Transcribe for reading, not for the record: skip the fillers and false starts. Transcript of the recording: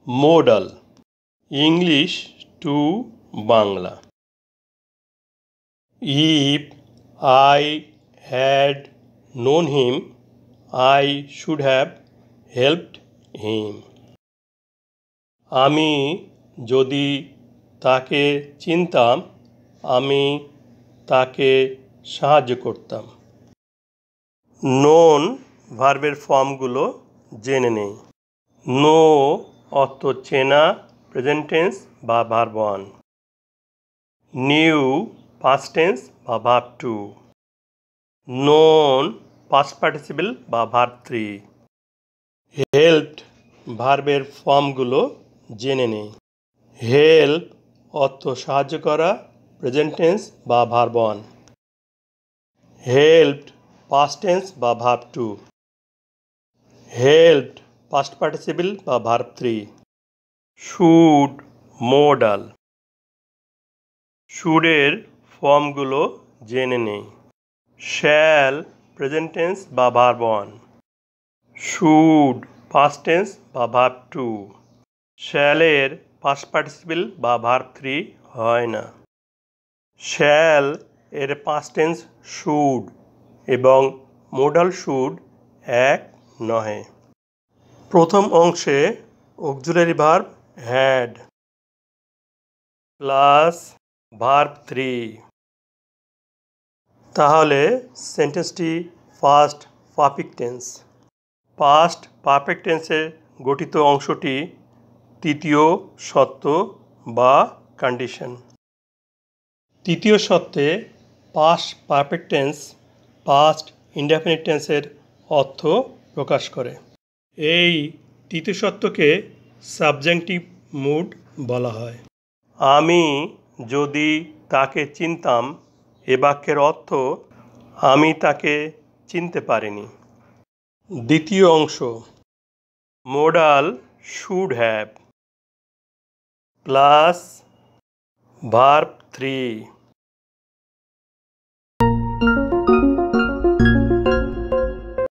modal English to Bangla. If I had known him, I should have helped him. আমি যদি তাকে চিনতাম আমি তাকে সাহায্য করতাম। নোন ভার্বের ফর্মগুলো জেনে নেই। নো অর্থ চেনা, প্রেজেন্ট টেন্স বা ভার্ব 1। নিউ পাস্ট টেন্স বা ভার্ব 2। নোন পাস্ট পার্টিসিপল বা ভার্ব 3। হেল্পড ভার্বের ফর্মগুলো জেনে নেই। হেল্প অর্থ সাহায্য করা, প্রেজেন্ট টেন্স বা ভার্ব 1। হেল্পড পাস্ট টেন্স বা ভার্ব 2। হেল্পড পাস্ট পার্টিসিপল বা ভার্ব 3। Should modal. শুডের ফর্মগুলো জেনে নেই। শ্যাল প্রেজেন্ট টেন্স বা ভার্ব 1। শুড পাস্ট টেন্স বা ভার্ব 2। শ্যালের পাস্ট পার্টিসিপল বা ভার্ব 3 হয় না। শ্যাল এর পাস্ট টেন্স শুড এবং মোডাল শুড এক নহে। প্রথম অংশে auxiliary verb had plus verb 3। তাহলে সেন্টেন্সটি first perfect tense. Past perfect টেন্সে গঠিত অংশটি তৃতীয় সত্য বা কন্ডিশন। তৃতীয় সত্ত্বে past perfect tense past indefinite টেন্সের অর্থ প্রকাশ করে। এই তৃতীয় সত্ত্বকে সাবজেক্টিভ মুড বলা হয়। আমি যদি তাকে চিনতাম এ বাক্যের অর্থ আমি তাকে চিনতে পারিনি। দ্বিতীয় অংশ modal should have plus verb 3।